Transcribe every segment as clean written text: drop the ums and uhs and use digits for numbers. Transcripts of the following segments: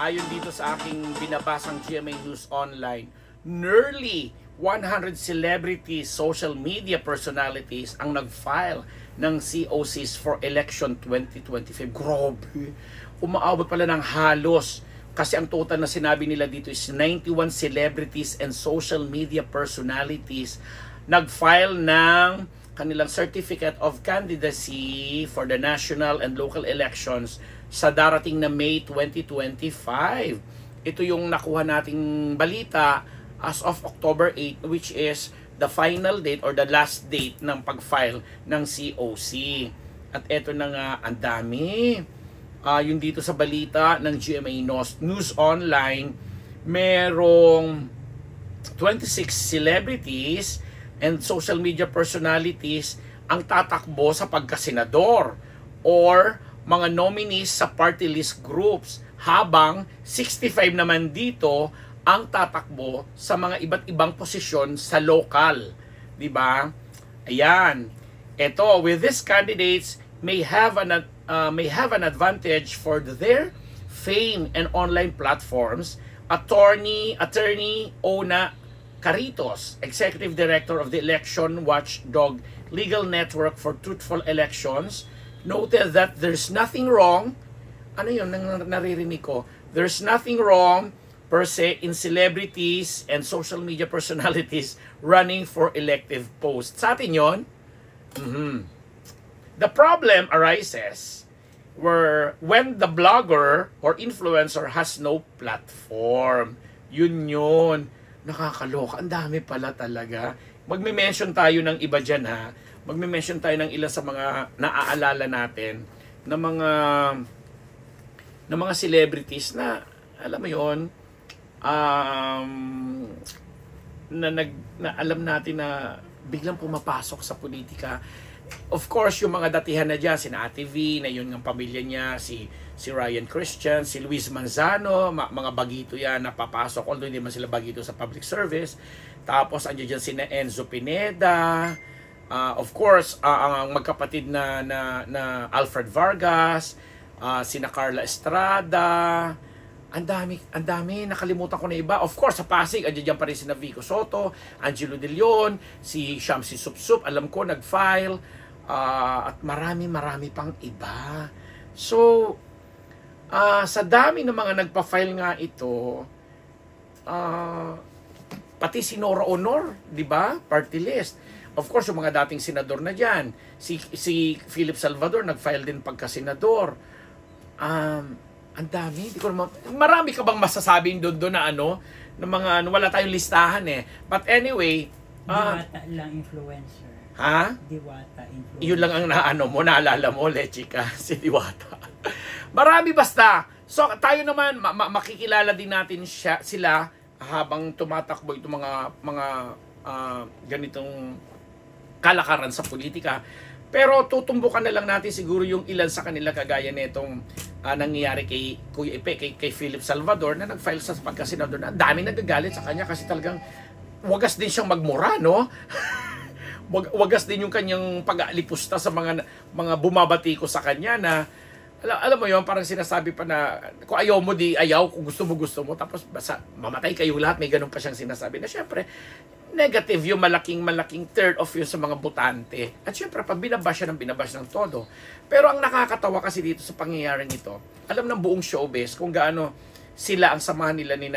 Ayon dito sa aking binabasang GMA News Online, nearly 100 celebrities, social media personalities ang nag-file ng COCs for election 2025. Grabe! Umaabot pala ng halos, kasi ang total na sinabi nila dito is 91 celebrities and social media personalities nag-file ng kanilang certificate of candidacy for the national and local elections sa darating na May 2025. Ito yung nakuha nating balita as of October 8, which is the final date or the last date ng pag-file ng COC. At ito na nga, ang dami. Yung dito sa balita ng GMA News Online, merong 26 celebrities and social media personalities ang tatakbo sa pagkasenador or mga nominees sa party list groups, habang 65 naman dito ang tatakbo sa mga iba't ibang posisyon sa local. Diba? Ayan. Ito, with these candidates may have an advantage for their fame and online platforms. Attorney Ona Caritos, Executive Director of the Election Watchdog Legal Network for Truthful Elections, noted that there's nothing wrong, ano yun, naririnig ko, there's nothing wrong per se in celebrities and social media personalities running for elective posts. Sa atin yun, the problem arises when the blogger or influencer has no platform. Yun. Nakakaloka. Ang dami pala talaga. Magme-mention tayo ng iba dyan, ha. Magme-mention tayo ng ilan sa mga naaalala natin na mga celebrities na, alam mo yun, na alam natin na biglang pumapasok sa politika. Of course, yung mga datihan na dyan, sina Ate V, na yun ng pamilya niya, si Ryan Christian, si Luis Manzano, mga bagito yan na papasok, although hindi man sila bagito sa public service. Tapos, andyan dyan sina Enzo Pineda, of course, ang magkapatid na Alfred Vargas, sina Carla Estrada, ang dami, nakalimutan ko na iba. Of course, sa Pasig, andyan dyan pa rin sina Vico Soto, Angelo De Leon, si Shamsi Supsup, alam ko, nag-file, at marami pang iba. So, sa dami ng mga nagpa-file nga ito, pati si Nora Honor, di ba? Party list. Of course, yung mga dating senador na dyan. Si Philip Salvador, nag-file din pagka-senador. Ang dami. Marami ka bang masasabing doon na na mga wala tayong listahan eh. But anyway, Diwata lang influencer. Ha? Diwata influencer. Yun lang ang naalala mo, Lechika, si Diwata. Marami basta. So tayo naman makikilala din natin sila habang tumatakbo itong mga ganitong kalakaran sa politika. Pero tutumbukan na lang natin siguro yung ilan sa kanila, kagaya nitong nangyayari kay Kuya Ipe, kay Philip Salvador, na nag-file sa pagkasenador, na dami nagagalit sa kanya kasi talagang wagas din siyang magmura, no? Wagas din yung kanyang pag-aalipusta sa mga bumabati ko sa kanya na alam mo yon, parang sinasabi pa na kung ayaw mo di ayaw, kung gusto mo, tapos basta mamatay kayo lahat, may ganun pa siyang sinasabi na syempre negative yung malaking third of yun sa mga botante. At syempre pag binabash ng todo. Pero ang nakakatawa kasi dito sa pangyayaring ito, alam ng buong showbiz kung gaano sila ang samahan nila ni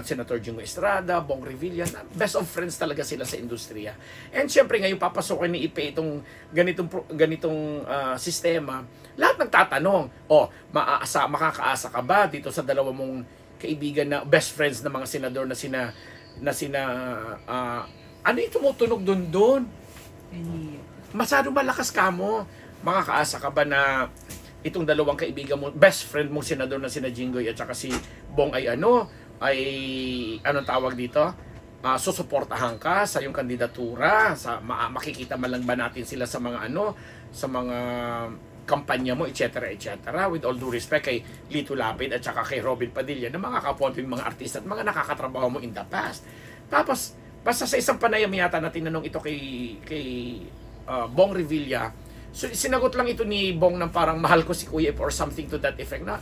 Senator Jingo Estrada, Bong Revilla, best of friends talaga sila sa industriya. And syempre ngayon papasokin ni Ipe itong ganitong sistema. Lahat nagtatanong, makakaasa ka ba dito sa dalawa mong kaibigan na best friends na mga senador na sina ano yung tumutunog doon? Masyado malakas ka mo. Makakaasa ka ba na itong dalawang kaibigan mo, best friend mong senador na sina Jinggoy at saka si Bong ay anong tawag dito? Susuportahan ka sa iyong kandidatura, makikita man lang ba natin sila sa mga sa mga kampanya mo, etc. With all due respect kay Lito Lapid at saka kay Robin Padilla na mga kapwa-mga mga artista at mga nakakatrabaho mo in the past. Tapos, basta sa isang panayam yata na tinanong ito kay Bong Revilla, so sinagot lang ito ni Bong ng parang mahal ko si Kuya or something to that effect na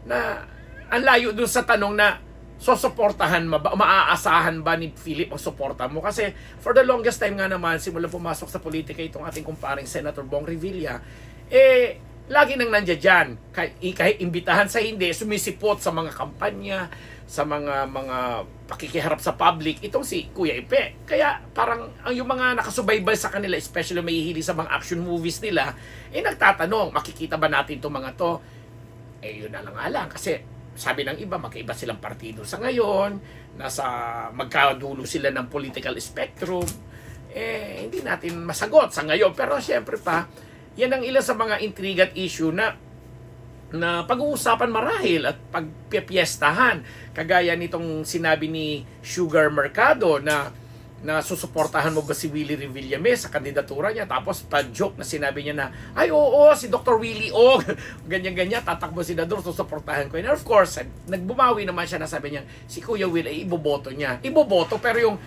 na ang layo dun sa tanong na susuportahan ba, maaasahan ba ni Philip ang suporta mo? Kasi for the longest time nga naman, simula pumasok sa politika itong ating kumparing Senator Bong Revilla, lagi nang nandiyan dyan. Kahit imbitahan sa hindi, sumisipot sa mga kampanya, sa mga pakikiharap sa public, itong si Kuya Ipe. Kaya parang yung mga nakasubaybay sa kanila, especially may hihilig sa mga action movies nila, nagtatanong, makikita ba natin itong mga to? Yun na lang nga lang. Kasi sabi ng iba, magkaiba silang partido sa ngayon, nasa magkadulo sila ng political spectrum. Hindi natin masagot sa ngayon. Pero syempre pa, yan ang ilan sa mga intrigue at issue na pag-uusapan marahil at pagpipiestahan. Kagaya nitong sinabi ni Sugar Mercado na susuportahan mo ba si Willie Revillame sa kandidatura niya, tapos pa-joke na sinabi niya na, ay oo, si Dr. Willie O, ganyan-ganyan, tatakbo si Dador, susuportahan ko. And of course, nagbumawi naman siya na sabi niya, si Kuya Will ay iboboto niya. Iboboto, pero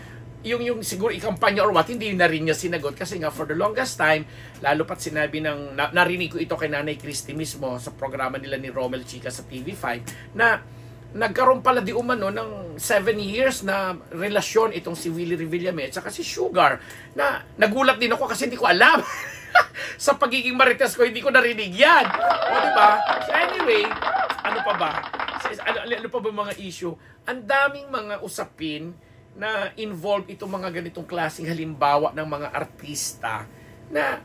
yung siguro ikampanya or what, hindi na rin niya sinagot kasi nga for the longest time, lalo pat sinabi narinig ko ito kay Nanay Christy mismo sa programa nila ni Romel Chica sa TV5, na nagkaroon pala di umano ng 7 years na relasyon itong si Willie Revillame at saka si Sugar, na nagulat din ako kasi hindi ko alam. Sa pagiging marites ko, hindi ko narinig yan. O, diba? So anyway, ano pa ba? Ano pa ba mga issue? Ang daming mga usapin na involve itong mga ganitong klaseng halimbawa ng mga artista na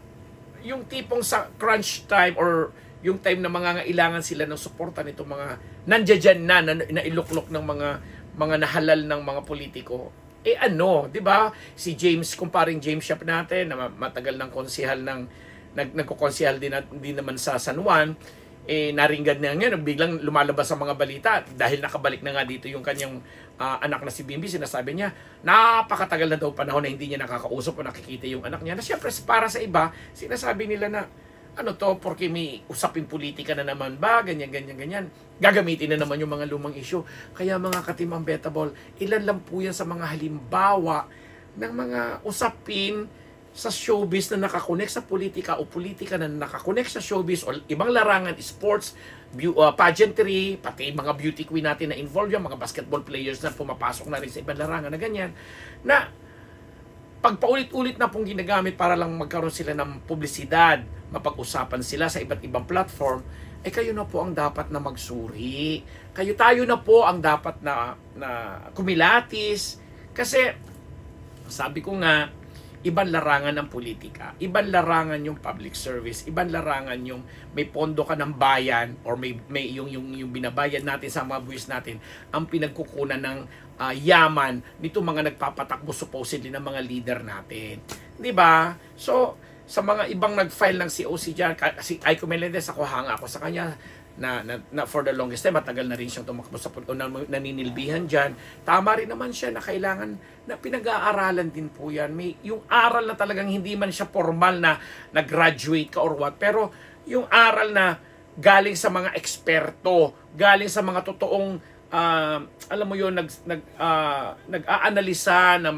yung tipong sa crunch time or yung time na mangangailangan sila ng suporta nitong mga nandiyan na iluklok ng mga nahalal ng mga politiko. Di ba? Si James, kumparing James Yap natin, na matagal ng konsehal nagkokonsehal din naman sa San Juan, naringgan na ngayon, biglang lumalabas sa mga balita dahil nakabalik na nga dito yung kanyang anak na si Bimbi. Sinasabi niya, napakatagal na daw panahon na hindi niya nakakausap o nakikita yung anak niya. Na siyempre, para sa iba, sinasabi nila na, ano to, porque may usaping politika na naman ba, ganyan. Gagamitin na naman yung mga lumang issue. Kaya mga ka-Team Unbettable, ilan lang po yan sa mga halimbawa ng mga usapin sa showbiz na nakakonect sa politika o politika na nakakonect sa showbiz o ibang larangan, sports, pageantry, pati mga beauty queen natin na involved yan, mga basketball players na pumapasok na rin sa ibang larangan na ganyan, na pagpaulit-ulit na pong ginagamit para lang magkaroon sila ng publisidad, mapag-usapan sila sa iba't ibang platform, kayo na po ang dapat na magsuri. Tayo na po ang dapat na kumilatis. Kasi, sabi ko nga, ibang larangan ng politika, ibang larangan yung public service, ibang larangan yung may pondo ka ng bayan or may yung binabayad natin sa mga buwis natin, ang pinagkukunan ng yaman nito mga nagpapatakbo supposedly ng mga leader natin. 'Di ba? So, sa mga ibang nag-file ng COC diyan, si Aiko Melendez, ako hanga ako sa kanya na for the longest time, matagal na rin siyang tumakbo sa naninilbihan dyan. Tama rin naman siya na kailangan na pinag-aaralan din po yan. May yung aral na talagang hindi man siya formal na nag-graduate ka or what, pero yung aral na galing sa mga eksperto, galing sa mga totoong alam mo yun, nag-aanalisa ng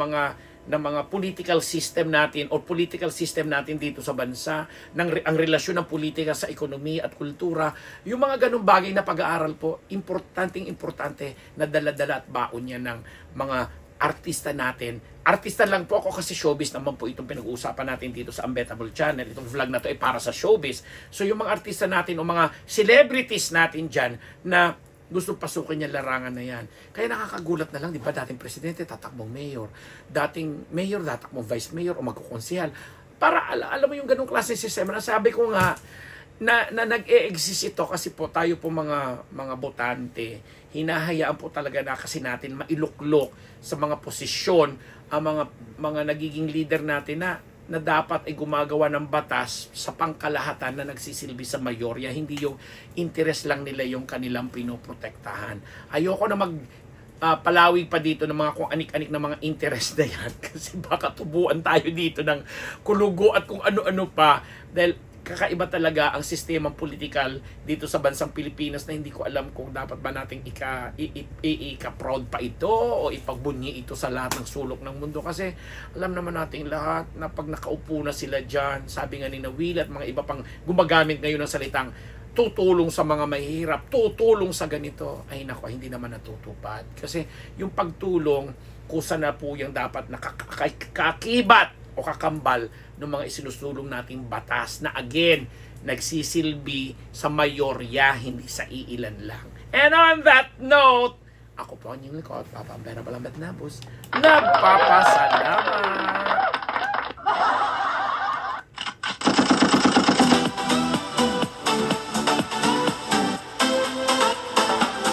mga political system natin o political system natin dito sa bansa, ang relasyon ng politika sa ekonomiya at kultura, yung mga ganung bagay na pag-aaral po, importante na dala-dala at baon yan ng mga artista natin. Artista lang po ako kasi showbiz naman po itong pinag-uusapan natin dito sa Unbettable Channel. Itong vlog na to ay para sa showbiz. So yung mga artista natin o mga celebrities natin dyan na gusto pasukin yung larangan na yan. Kaya nakakagulat na lang, di ba, dating presidente, tatakbong mayor. Dating mayor, tatakbong vice mayor o magkukonsehal. Para, alam mo yung ganong klase sistema. Sabi ko nga, na nag-e-exist ito kasi po tayo po mga botante, hinahayaan po talaga na kasi natin mailuklok sa mga posisyon ang mga nagiging leader natin na dapat ay gumagawa ng batas sa pangkalahatan na nagsisilbi sa mayorya, hindi yung interest lang nila yung kanilang pinoprotektahan. Ayoko na palawig pa dito ng mga kung anik-anik na mga interest na yan kasi baka tubuan tayo dito ng kulugo at kung ano-ano pa, dahil kakaiba talaga ang sistemang politikal dito sa bansang Pilipinas na hindi ko alam kung dapat ba nating ika-proud pa ito o ipagbunyi ito sa lahat ng sulok ng mundo, kasi alam naman nating lahat na pag nakaupo na sila dyan, sabi nga ni Will at mga iba pang gumagamit ngayon ng salitang tutulong sa mga mahihirap, tutulong sa ganito. Ay nako, hindi naman natutupad. Kasi yung pagtulong, kusa na po yung dapat kakibat o kakambal ng mga isinusulong nating batas na again, nagsisilbi sa mayorya, hindi sa iilan lang. And on that note, ako po ang inyong likod, Papa Vera Balambet Nabus, nagpapasalamat!